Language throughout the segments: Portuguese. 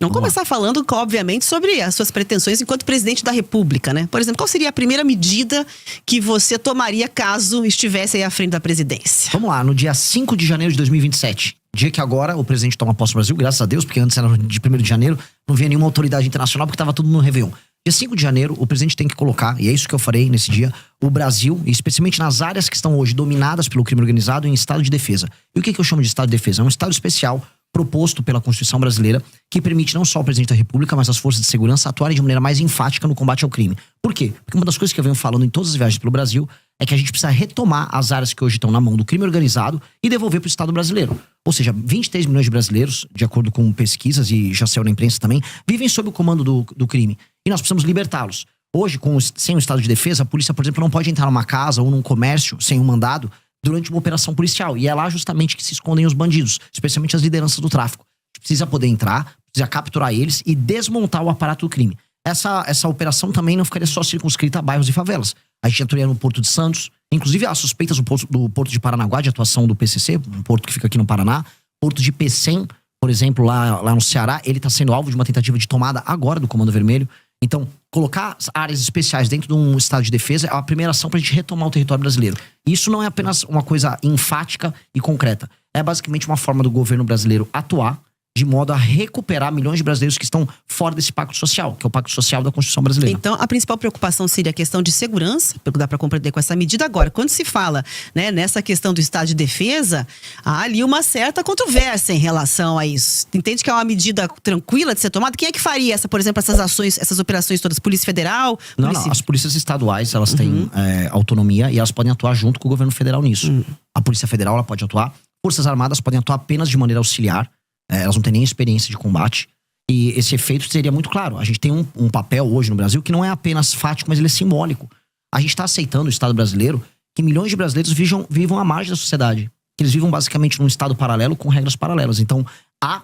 Vamos começar falando, obviamente, sobre as suas pretensões enquanto presidente da República, né? Por exemplo, qual seria a primeira medida que você tomaria caso estivesse aí à frente da presidência? Vamos lá, no dia 5 de janeiro de 2027, dia que agora o presidente toma posse no Brasil, graças a Deus, porque antes era de 1º de janeiro, não havia nenhuma autoridade internacional porque estava tudo no Réveillon. Dia 5 de janeiro, o presidente tem que colocar, e é isso que eu farei nesse dia, o Brasil, especialmente nas áreas que estão hoje dominadas pelo crime organizado, em estado de defesa. E o que eu chamo de estado de defesa? É um estado especial proposto pela Constituição brasileira que permite não só ao presidente da República, mas as forças de segurança atuarem de maneira mais enfática no combate ao crime. Por quê? Porque uma das coisas que eu venho falando em todas as viagens pelo Brasil é que a gente precisa retomar as áreas que hoje estão na mão do crime organizado e devolver para o Estado brasileiro. Ou seja, 23 milhões de brasileiros, de acordo com pesquisas e já saiu na imprensa também, vivem sob o comando do crime. E nós precisamos libertá-los. Hoje, sem o estado de defesa, a polícia, por exemplo, não pode entrar numa casa ou num comércio sem um mandado durante uma operação policial. E é lá justamente que se escondem os bandidos, especialmente as lideranças do tráfico. A gente precisa poder entrar, precisa capturar eles e desmontar o aparato do crime. Essa operação também não ficaria só circunscrita a bairros e favelas. A gente atuaria no Porto de Santos, inclusive há suspeitas do Porto de Paranaguá de atuação do PCC, um porto que fica aqui no Paraná. Porto de Pecém, por exemplo, lá no Ceará, ele está sendo alvo de uma tentativa de tomada agora do Comando Vermelho. Então, colocar áreas especiais dentro de um estado de defesa é a primeira ação para a gente retomar o território brasileiro. E isso não é apenas uma coisa enfática e concreta. É basicamente uma forma do governo brasileiro atuar de modo a recuperar milhões de brasileiros que estão fora desse pacto social, que é o pacto social da Constituição brasileira. Então, a principal preocupação seria a questão de segurança, pelo que dá para compreender com essa medida. Agora, quando se fala, né, nessa questão do estado de defesa, há ali uma certa controvérsia em relação a isso. Entende que é uma medida tranquila de ser tomada? Quem é que faria, por exemplo, essas ações, essas operações todas? Polícia Federal? Não, as polícias estaduais, elas têm autonomia e elas podem atuar junto com o governo federal nisso. A Polícia Federal, ela pode atuar. Forças Armadas podem atuar apenas de maneira auxiliar. Elas não têm nem experiência de combate. E esse efeito seria muito claro. A gente tem um papel hoje no Brasil que não é apenas fático, mas ele é simbólico. A gente está aceitando o Estado brasileiro que milhões de brasileiros vivam à margem da sociedade. Que eles vivam basicamente num Estado paralelo com regras paralelas. Então, há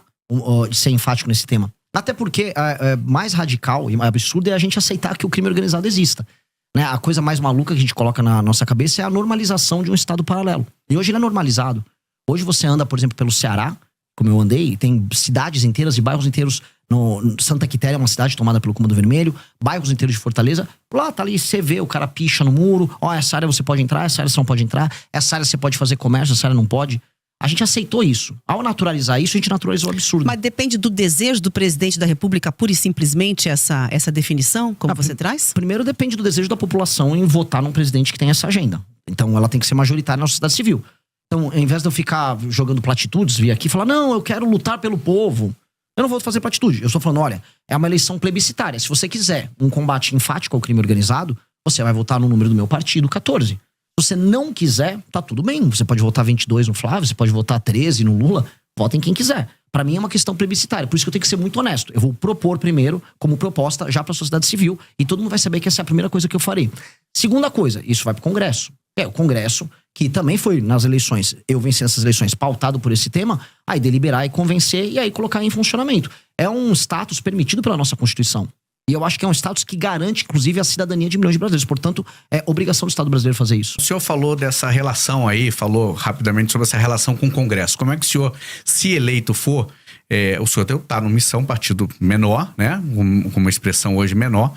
de ser enfático nesse tema. Até porque mais radical e mais absurdo é a gente aceitar que o crime organizado exista. Né? A coisa mais maluca que a gente coloca na nossa cabeça é a normalização de um Estado paralelo. E hoje ele é normalizado. Hoje você anda, por exemplo, pelo Ceará, como eu andei, tem cidades inteiras e bairros inteiros. Santa Quitéria é uma cidade tomada pelo Comando Vermelho, bairros inteiros de Fortaleza. Lá tá ali, você vê, o cara picha no muro. Essa área você pode entrar, essa área você não pode entrar. Essa área você pode fazer comércio, essa área não pode. A gente aceitou isso. Ao naturalizar isso, a gente naturalizou o absurdo. Mas depende do desejo do presidente da República, pura e simplesmente, essa definição, como você traz? Primeiro, depende do desejo da população em votar num presidente que tem essa agenda. Então, ela tem que ser majoritária na sociedade civil. Então, ao invés de eu ficar jogando platitudes, vir aqui e falar, não, eu quero lutar pelo povo. Eu não vou fazer platitude. Eu estou falando, olha, é uma eleição plebiscitária. Se você quiser um combate enfático ao crime organizado, você vai votar no número do meu partido, 14. Se você não quiser, tá tudo bem. Você pode votar 22 no Flávio, você pode votar 13 no Lula. Vota em quem quiser. Para mim é uma questão plebiscitária. Por isso que eu tenho que ser muito honesto. Eu vou propor primeiro, como proposta, já para a sociedade civil. E todo mundo vai saber que essa é a primeira coisa que eu farei. Segunda coisa, isso vai para o Congresso. O Congresso, que também foi nas eleições, eu venci essas eleições pautado por esse tema, aí deliberar e convencer e aí colocar em funcionamento. É um status permitido pela nossa Constituição. E eu acho que é um status que garante, inclusive, a cidadania de milhões de brasileiros. Portanto, é obrigação do Estado brasileiro fazer isso. O senhor falou dessa relação aí, falou rapidamente sobre essa relação com o Congresso. Como é que o senhor, se eleito for, o senhor está numa missão, partido menor, né? Com uma expressão hoje menor.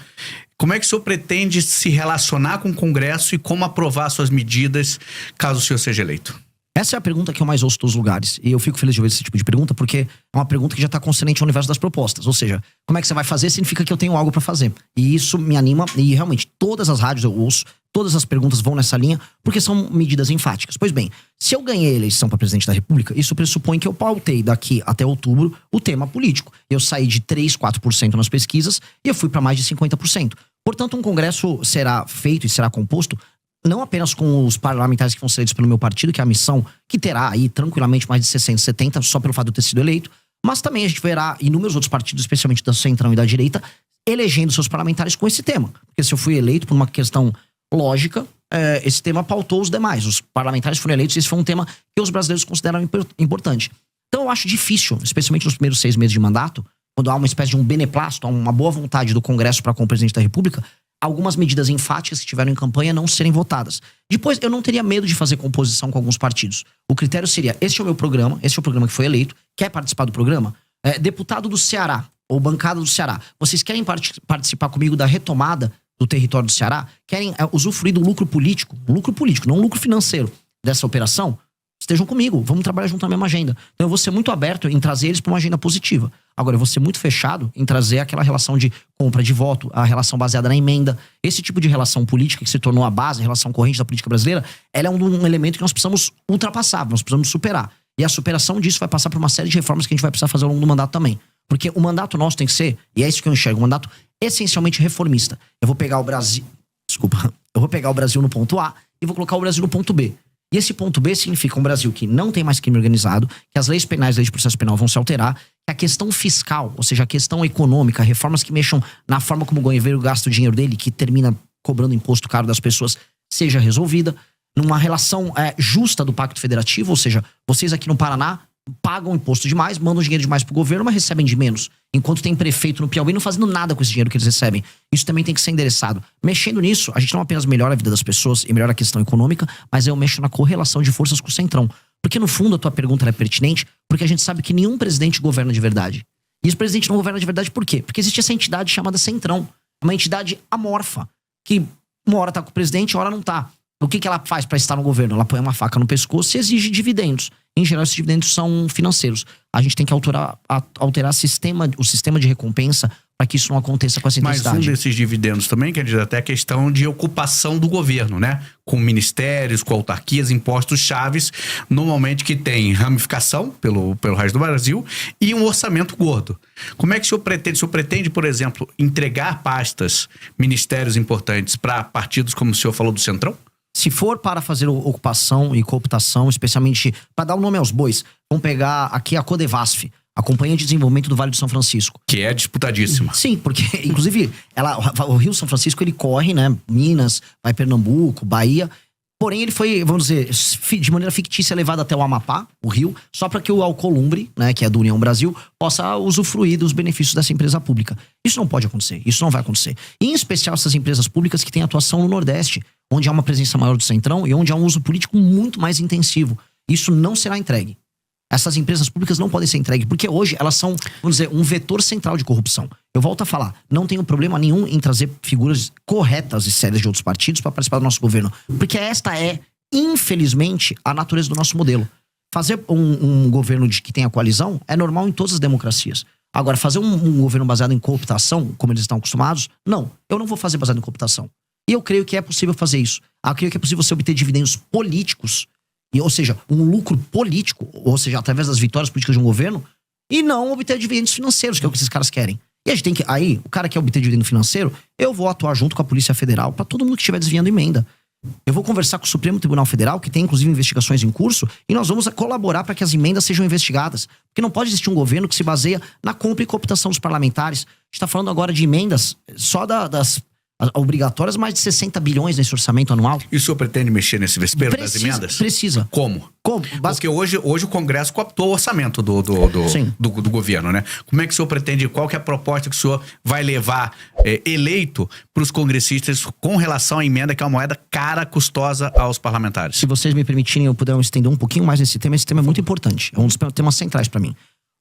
Como é que o senhor pretende se relacionar com o Congresso e como aprovar suas medidas caso o senhor seja eleito? Essa é a pergunta que eu mais ouço dos lugares. E eu fico feliz de ouvir esse tipo de pergunta, porque é uma pergunta que já está consonante ao universo das propostas. Ou seja, como é que você vai fazer significa que eu tenho algo para fazer. E isso me anima, e realmente todas as rádios eu ouço, todas as perguntas vão nessa linha, porque são medidas enfáticas. Pois bem, se eu ganhei a eleição para presidente da República, isso pressupõe que eu pautei daqui até outubro o tema político. Eu saí de 3, 4% nas pesquisas e eu fui para mais de 50%. Portanto, um congresso será feito e será composto não apenas com os parlamentares que vão ser eleitos pelo meu partido, que é a missão que terá aí tranquilamente mais de 60, 70, só pelo fato de eu ter sido eleito, mas também a gente verá inúmeros outros partidos, especialmente da centrão e da direita, elegendo seus parlamentares com esse tema. Porque se eu fui eleito por uma questão lógica, esse tema pautou os demais. Os parlamentares foram eleitos e esse foi um tema que os brasileiros consideram importante. Então eu acho difícil, especialmente nos primeiros 6 meses de mandato, quando há uma espécie de um beneplácito, uma boa vontade do Congresso para com o presidente da República, algumas medidas enfáticas que estiveram em campanha não serem votadas. Depois, eu não teria medo de fazer composição com alguns partidos. O critério seria, este é o meu programa, este é o programa que foi eleito, quer participar do programa? Deputado do Ceará, ou bancada do Ceará, vocês querem participar comigo da retomada do território do Ceará? Querem usufruir do lucro político, não lucro financeiro dessa operação? Estejam comigo, vamos trabalhar junto na mesma agenda. Então eu vou ser muito aberto em trazer eles para uma agenda positiva. Agora, eu vou ser muito fechado em trazer aquela relação de compra de voto, a relação baseada na emenda. Esse tipo de relação política que se tornou a base, a relação corrente da política brasileira, ela é um elemento que nós precisamos ultrapassar, nós precisamos superar. E a superação disso vai passar por uma série de reformas que a gente vai precisar fazer ao longo do mandato também. Porque o mandato nosso tem que ser, e é isso que eu enxergo, um mandato essencialmente reformista. Eu vou pegar o Brasil no ponto A e vou colocar o Brasil no ponto B. E esse ponto B significa um Brasil que não tem mais crime organizado, que as leis penais, leis de processo penal vão se alterar, que a questão fiscal, ou seja, a questão econômica, reformas que mexam na forma como o governo gasta o dinheiro dele, que termina cobrando imposto caro das pessoas, seja resolvida, numa relação justa do Pacto Federativo, ou seja, vocês aqui no Paraná pagam imposto demais, mandam dinheiro demais pro governo, mas recebem de menos. Enquanto tem prefeito no Piauí não fazendo nada com esse dinheiro que eles recebem. Isso também tem que ser endereçado. Mexendo nisso, a gente não apenas melhora a vida das pessoas e melhora a questão econômica, mas eu mexo na correlação de forças com o Centrão. Porque no fundo a tua pergunta é pertinente, porque a gente sabe que nenhum presidente governa de verdade. E esse presidente não governa de verdade por quê? Porque existe essa entidade chamada Centrão. Uma entidade amorfa, que uma hora tá com o presidente, uma hora não tá. O que ela faz para estar no governo? Ela põe uma faca no pescoço e exige dividendos. Em geral, esses dividendos são financeiros. A gente tem que alterar o sistema de recompensa para que isso não aconteça com essa intensidade. Mas um desses dividendos também, quer dizer, até a questão de ocupação do governo, né? Com ministérios, com autarquias, impostos chaves, normalmente que tem ramificação pelo resto do Brasil e um orçamento gordo. Como é que o senhor pretende? O senhor pretende, por exemplo, entregar pastas, ministérios importantes para partidos como o senhor falou do Centrão? Se for para fazer ocupação e cooptação, especialmente para dar o nome aos bois, vamos pegar aqui a Codevasf, a Companhia de Desenvolvimento do Vale do São Francisco. Que é disputadíssima. Sim, porque, inclusive, o Rio São Francisco, ele corre, né? Minas, vai Pernambuco, Bahia. Porém, ele foi, vamos dizer, de maneira fictícia levado até o Amapá, o Rio, só para que o Alcolumbre, né, que é do União Brasil, possa usufruir dos benefícios dessa empresa pública. Isso não pode acontecer, isso não vai acontecer. E, em especial, essas empresas públicas que têm atuação no Nordeste, onde há uma presença maior do Centrão e onde há um uso político muito mais intensivo. Isso não será entregue. Essas empresas públicas não podem ser entregues, porque hoje elas são, vamos dizer, um vetor central de corrupção. Eu volto a falar, não tenho problema nenhum em trazer figuras corretas e sérias de outros partidos para participar do nosso governo. Porque esta é, infelizmente, a natureza do nosso modelo. Fazer um governo que tenha coalizão é normal em todas as democracias. Agora, fazer um governo baseado em cooptação, como eles estão acostumados, não. Eu não vou fazer baseado em cooptação. E eu creio que é possível fazer isso. Eu creio que é possível você obter dividendos políticos, ou seja, um lucro político, ou seja, através das vitórias políticas de um governo, e não obter dividendos financeiros, que é o que esses caras querem. E a gente tem que, aí, o cara quer obter dividendo financeiro, eu vou atuar junto com a Polícia Federal para todo mundo que estiver desviando emenda. Eu vou conversar com o Supremo Tribunal Federal, que tem inclusive investigações em curso, e nós vamos colaborar para que as emendas sejam investigadas. Porque não pode existir um governo que se baseia na compra e cooptação dos parlamentares. A gente está falando agora de emendas só das obrigatórias, mais de 60 bilhões nesse orçamento anual. E o senhor pretende mexer nesse vespeiro das emendas? Precisa. Como? Porque hoje o Congresso cooptou o orçamento do governo, né? Como é que o senhor pretende, qual que é a proposta que o senhor vai levar eleito para os congressistas com relação à emenda, que é uma moeda cara, custosa aos parlamentares? Se vocês me permitirem, eu puder estender um pouquinho mais nesse tema. Esse tema é muito importante. É um dos temas centrais para mim.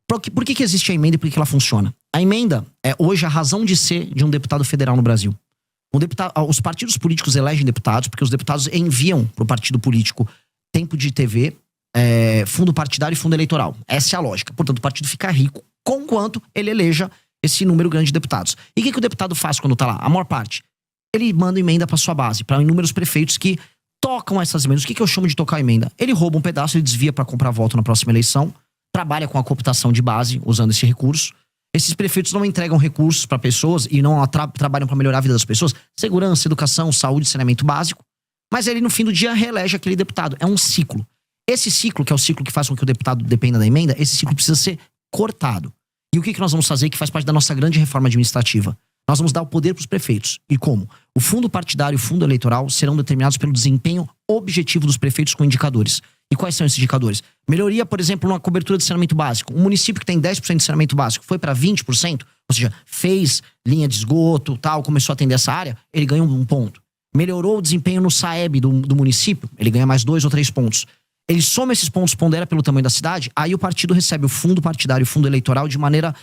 Por que existe a emenda e por que ela funciona? A emenda é hoje a razão de ser de um deputado federal no Brasil. Os partidos políticos elegem deputados porque os deputados enviam para o partido político tempo de TV, fundo partidário e fundo eleitoral. Essa é a lógica. Portanto, o partido fica rico conquanto ele eleja esse número grande de deputados. E o que o deputado faz quando está lá? A maior parte. Ele manda emenda para sua base, para inúmeros prefeitos que tocam essas emendas. O que eu chamo de tocar emenda? Ele rouba um pedaço, ele desvia para comprar voto na próxima eleição, trabalha com a cooptação de base usando esse recurso. Esses prefeitos não entregam recursos para pessoas e não trabalham para melhorar a vida das pessoas. Segurança, educação, saúde, saneamento básico. Mas ele, no fim do dia, reelege aquele deputado. É um ciclo. Esse ciclo, que é o ciclo que faz com que o deputado dependa da emenda, esse ciclo precisa ser cortado. E o que nós vamos fazer que faz parte da nossa grande reforma administrativa? Nós vamos dar o poder para os prefeitos. E como? O fundo partidário e o fundo eleitoral serão determinados pelo desempenho objetivo dos prefeitos com indicadores. E quais são esses indicadores? Melhoria, por exemplo, na cobertura de saneamento básico. Um município que tem 10% de saneamento básico foi para 20%, ou seja, fez linha de esgoto, tal, começou a atender essa área, ele ganha um ponto. Melhorou o desempenho no SAEB do município, ele ganha mais 2 ou 3 pontos. Ele soma esses pontos, pondera pelo tamanho da cidade, aí o partido recebe o fundo partidário, o fundo eleitoral de maneira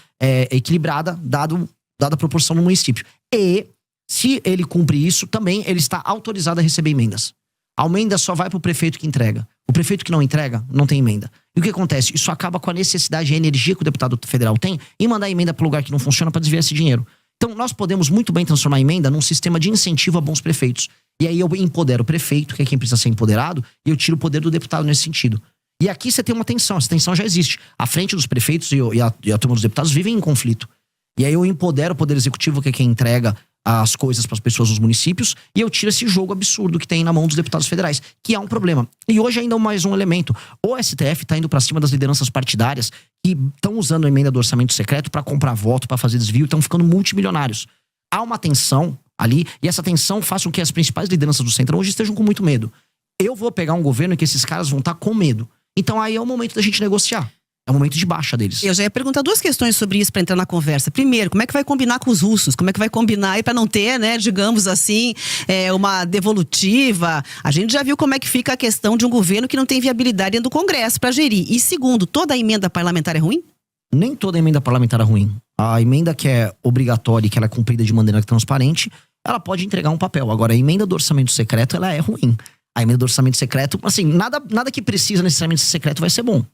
equilibrada, dada a proporção do município. E, se ele cumpre isso, também ele está autorizado a receber emendas. A emenda só vai pro prefeito que entrega. O prefeito que não entrega, não tem emenda. E o que acontece? Isso acaba com a necessidade e a energia que o deputado federal tem em mandar emenda para lugar que não funciona para desviar esse dinheiro. Então, nós podemos muito bem transformar a emenda num sistema de incentivo a bons prefeitos. E aí eu empodero o prefeito, que é quem precisa ser empoderado, e eu tiro o poder do deputado nesse sentido. E aqui você tem uma tensão, essa tensão já existe. A frente dos prefeitos e a turma dos deputados vivem em conflito. E aí eu empodero o poder executivo, que é quem entrega as coisas para as pessoas nos municípios, e eu tiro esse jogo absurdo que tem na mão dos deputados federais, que é um problema. E hoje ainda mais um elemento. O STF está indo para cima das lideranças partidárias que estão usando a emenda do orçamento secreto para comprar voto, para fazer desvio, estão ficando multimilionários. Há uma tensão ali, e essa tensão faz com que as principais lideranças do Centrão hoje estejam com muito medo. Eu vou pegar um governo em que esses caras vão estar com medo. Então aí é o momento da gente negociar. É o momento de baixa deles. Eu já ia perguntar duas questões sobre isso para entrar na conversa. Primeiro, como é que vai combinar com os russos? Como é que vai combinar aí para não ter, né, digamos assim, uma devolutiva? A gente já viu como é que fica a questão de um governo que não tem viabilidade dentro do Congresso para gerir. E segundo, toda a emenda parlamentar é ruim? Nem toda emenda parlamentar é ruim. A emenda que é obrigatória e que ela é cumprida de maneira transparente, ela pode entregar um papel. Agora, a emenda do orçamento secreto, ela é ruim. A emenda do orçamento secreto, assim, nada que precisa necessariamente ser secreto vai ser bom.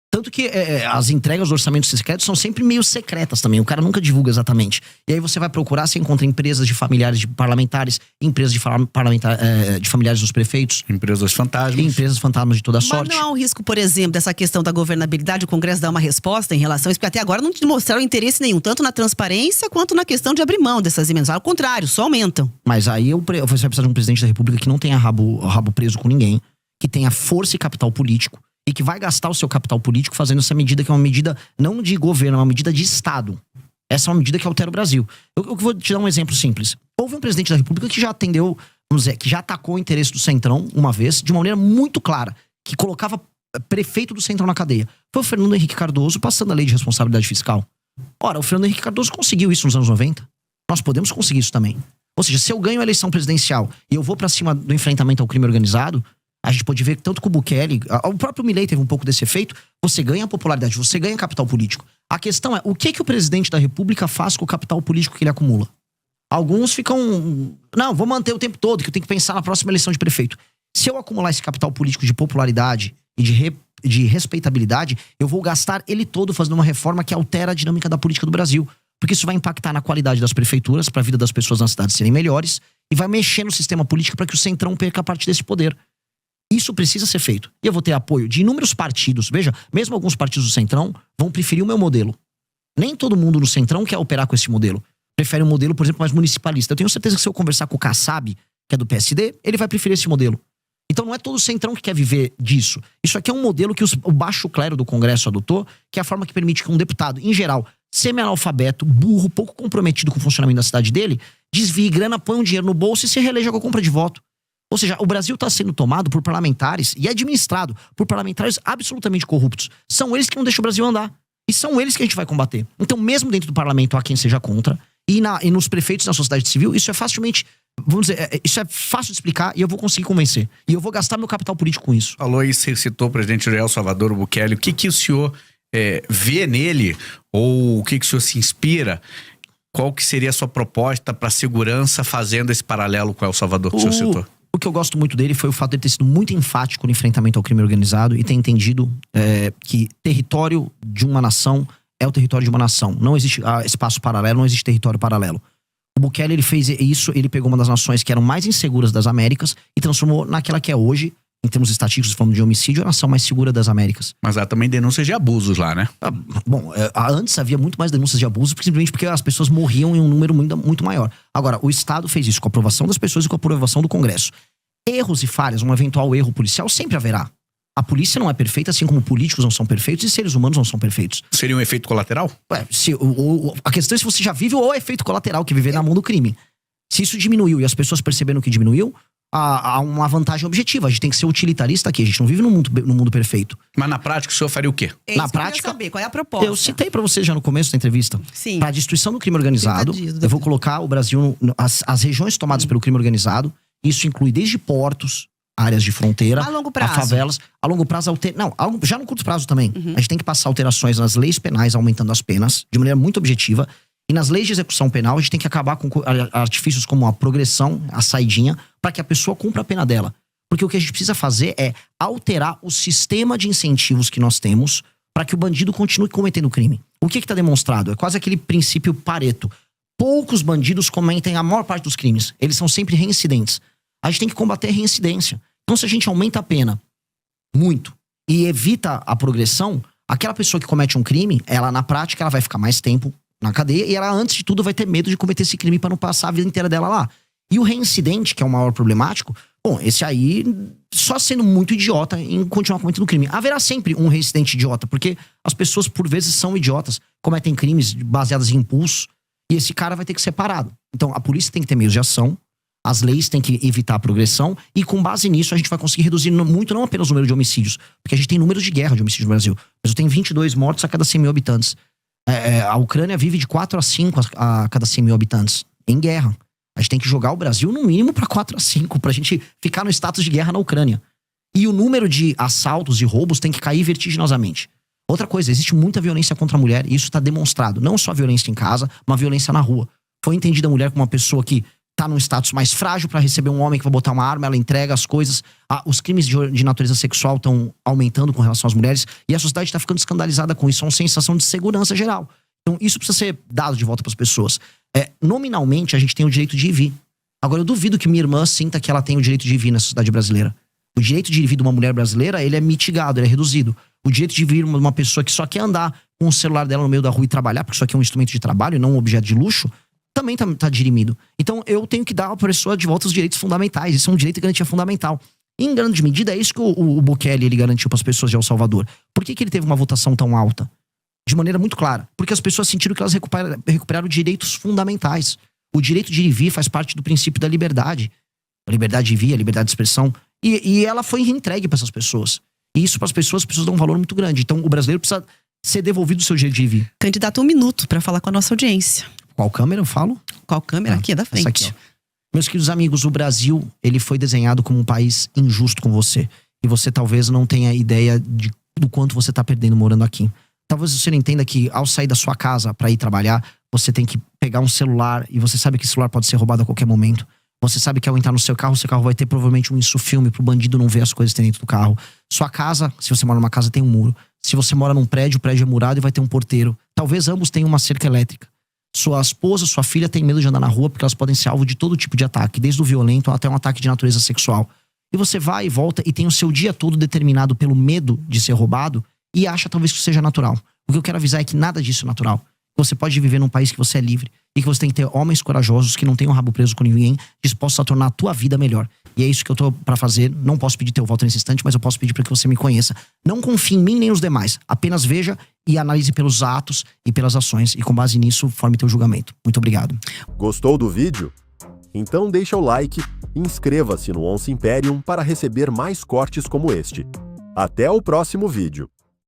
Tanto que as entregas do orçamento secreto são sempre meio secretas também. O cara nunca divulga exatamente. E aí você vai procurar, você encontra empresas de familiares de parlamentares, empresas de familiares dos prefeitos. Empresas fantasmas. Empresas fantasmas de toda sorte. Mas não há um risco, por exemplo, dessa questão da governabilidade, o Congresso dar uma resposta em relação a isso? Porque até agora não mostraram interesse nenhum, tanto na transparência quanto na questão de abrir mão dessas emendas. Ao contrário, só aumentam. Mas aí você vai precisar de um presidente da República que não tenha rabo preso com ninguém, que tenha força e capital político, e que vai gastar o seu capital político fazendo essa medida, que é uma medida não de governo, é uma medida de Estado. Essa é uma medida que altera o Brasil. Eu vou te dar um exemplo simples. Houve um presidente da República que já atendeu, vamos dizer, que já atacou o interesse do Centrão uma vez, de uma maneira muito clara, que colocava prefeito do Centrão na cadeia. Foi o Fernando Henrique Cardoso passando a lei de responsabilidade fiscal. Ora, o Fernando Henrique Cardoso conseguiu isso nos anos 90. Nós podemos conseguir isso também. Ou seja, se eu ganho a eleição presidencial e eu vou pra cima do enfrentamento ao crime organizado, a gente pode ver que tanto que o Bukele, o próprio Milei teve um pouco desse efeito, você ganha popularidade, você ganha capital político. A questão é, o que o presidente da República faz com o capital político que ele acumula? Alguns ficam, não, vou manter o tempo todo, que eu tenho que pensar na próxima eleição de prefeito. Se eu acumular esse capital político de popularidade e de respeitabilidade, eu vou gastar ele todo fazendo uma reforma que altera a dinâmica da política do Brasil. Porque isso vai impactar na qualidade das prefeituras, para a vida das pessoas nas cidades serem melhores, e vai mexer no sistema político para que o Centrão perca parte desse poder. Isso precisa ser feito. E eu vou ter apoio de inúmeros partidos. Veja, mesmo alguns partidos do Centrão vão preferir o meu modelo. Nem todo mundo no Centrão quer operar com esse modelo. Prefere um modelo, por exemplo, mais municipalista. Eu tenho certeza que se eu conversar com o Kassab, que é do PSD, ele vai preferir esse modelo. Então não é todo o Centrão que quer viver disso. Isso aqui é um modelo que o baixo clero do Congresso adotou, que é a forma que permite que um deputado, em geral, semi-analfabeto, burro, pouco comprometido com o funcionamento da cidade dele, desvie grana, põe um dinheiro no bolso e se reeleja com a compra de voto. Ou seja, o Brasil está sendo tomado por parlamentares e administrado por parlamentares absolutamente corruptos. São eles que não deixam o Brasil andar. E são eles que a gente vai combater. Então, mesmo dentro do parlamento há quem seja contra, e nos prefeitos e na sociedade civil, isso é facilmente, vamos dizer, isso é fácil de explicar e eu vou conseguir convencer. E eu vou gastar meu capital político com isso. Falou aí, você citou o presidente de El Salvador, o Bukele. O que o senhor vê nele? Ou o que o senhor se inspira? Qual que seria a sua proposta para a segurança fazendo esse paralelo com El Salvador que o senhor citou? O que eu gosto muito dele foi o fato de ele ter sido muito enfático no enfrentamento ao crime organizado e ter entendido que território de uma nação é o território de uma nação. Não existe espaço paralelo, não existe território paralelo. O Bukele, ele fez isso, ele pegou uma das nações que eram mais inseguras das Américas e transformou naquela que é hoje, em termos estatísticos, falando de homicídio, a nação mais segura das Américas. Mas há também denúncias de abusos lá, né? Antes havia muito mais denúncias de abuso, simplesmente porque as pessoas morriam em um número muito maior. Agora, o Estado fez isso com a aprovação das pessoas e com a aprovação do Congresso. Erros e falhas, um eventual erro policial, sempre haverá. A polícia não é perfeita, assim como políticos não são perfeitos e seres humanos não são perfeitos. Seria um efeito colateral? A questão é se você já vive o efeito colateral, que é viver na mão do crime. Se isso diminuiu e as pessoas perceberam que diminuiu, há uma vantagem objetiva. A gente tem que ser utilitarista aqui. A gente não vive no mundo perfeito. Mas na prática, o senhor faria o quê? Na prática, saber, qual é a proposta? Eu citei pra você já no começo da entrevista. Sim. Pra destruição do crime organizado, eu vou colocar o Brasil, as regiões tomadas pelo crime organizado. Isso inclui desde portos, áreas de fronteira, A longo prazo? favelas. A longo prazo, já no curto prazo também. A gente tem que passar alterações nas leis penais, aumentando as penas, de maneira muito objetiva. E nas leis de execução penal, a gente tem que acabar com artifícios como a progressão, a saidinha, para que a pessoa cumpra a pena dela. Porque o que a gente precisa fazer é alterar o sistema de incentivos que nós temos para que o bandido continue cometendo crime. O que está demonstrado? É quase aquele princípio Pareto. Poucos bandidos cometem a maior parte dos crimes. Eles são sempre reincidentes. A gente tem que combater a reincidência. Então, se a gente aumenta a pena muito e evita a progressão, aquela pessoa que comete um crime, ela na prática ela vai ficar mais tempo na cadeia e ela, antes de tudo, vai ter medo de cometer esse crime para não passar a vida inteira dela lá. E o reincidente, que é o maior problemático, bom, esse aí só sendo muito idiota em continuar cometendo crime. Haverá sempre um reincidente idiota, porque as pessoas, por vezes, são idiotas, cometem crimes baseados em impulso, e esse cara vai ter que ser parado. Então, a polícia tem que ter meios de ação, as leis têm que evitar a progressão, e com base nisso a gente vai conseguir reduzir muito, não apenas o número de homicídios, porque a gente tem números de guerra de homicídios no Brasil. O Brasil tem 22 mortos a cada 100 mil habitantes. A Ucrânia vive de 4 a 5 a cada 100 mil habitantes, em guerra. A gente tem que jogar o Brasil no mínimo para 4 a 5, pra gente ficar no status de guerra na Ucrânia. E o número de assaltos e roubos tem que cair vertiginosamente. Outra coisa, existe muita violência contra a mulher, e isso está demonstrado. Não só a violência em casa, uma violência na rua. Foi entendida a mulher como uma pessoa que tá num status mais frágil para receber um homem que vai botar uma arma, ela entrega as coisas. Os crimes de natureza sexual estão aumentando com relação às mulheres, e a sociedade está ficando escandalizada com isso. É uma sensação de segurança geral. Então isso precisa ser dado de volta para as pessoas. Nominalmente, a gente tem o direito de ir e vir. Agora, eu duvido que minha irmã sinta que ela tem o direito de ir e vir na sociedade brasileira. O direito de ir e vir de uma mulher brasileira, ele é mitigado, ele é reduzido. O direito de vir uma pessoa que só quer andar com o celular dela no meio da rua e trabalhar, porque isso aqui é um instrumento de trabalho e não um objeto de luxo, também tá dirimido. Então, eu tenho que dar à pessoa de volta os direitos fundamentais. Isso é um direito de garantia fundamental. E, em grande medida, é isso que o Bukele ele garantiu para as pessoas de El Salvador. Por que ele teve uma votação tão alta? De maneira muito clara. Porque as pessoas sentiram que elas recuperaram direitos fundamentais. O direito de ir e vir faz parte do princípio da liberdade. A liberdade de vir, a liberdade de expressão. E ela foi entregue para essas pessoas. E isso para as pessoas dão um valor muito grande. Então, o brasileiro precisa ser devolvido o seu direito de ir e vir. Candidato, 1 minuto para falar com a nossa audiência. Qual câmera eu falo? Qual câmera? Aqui, é da frente. Essa aqui, ó. Meus queridos amigos, o Brasil, ele foi desenhado como um país injusto com você. E você talvez não tenha ideia do quanto você tá perdendo morando aqui. Talvez você não entenda que ao sair da sua casa para ir trabalhar, você tem que pegar um celular e você sabe que esse celular pode ser roubado a qualquer momento. Você sabe que ao entrar no seu carro vai ter provavelmente um insufilme pro bandido não ver as coisas que tem dentro do carro. Sua casa, se você mora numa casa, tem um muro. Se você mora num prédio, o prédio é murado e vai ter um porteiro. Talvez ambos tenham uma cerca elétrica. Sua esposa, sua filha tem medo de andar na rua porque elas podem ser alvo de todo tipo de ataque, desde o violento até um ataque de natureza sexual. E você vai e volta e tem o seu dia todo determinado pelo medo de ser roubado e acha talvez que isso seja natural. O que eu quero avisar é que nada disso é natural. Você pode viver num país que você é livre e que você tem que ter homens corajosos que não tenham o rabo preso com ninguém, dispostos a tornar a tua vida melhor. E é isso que eu tô pra fazer. Não posso pedir teu voto nesse instante, mas eu posso pedir para que você me conheça. Não confie em mim nem nos demais. Apenas veja e analise pelos atos e pelas ações. E com base nisso, forme teu julgamento. Muito obrigado. Gostou do vídeo? Então deixa o like e inscreva-se no Once Imperium para receber mais cortes como este. Até o próximo vídeo.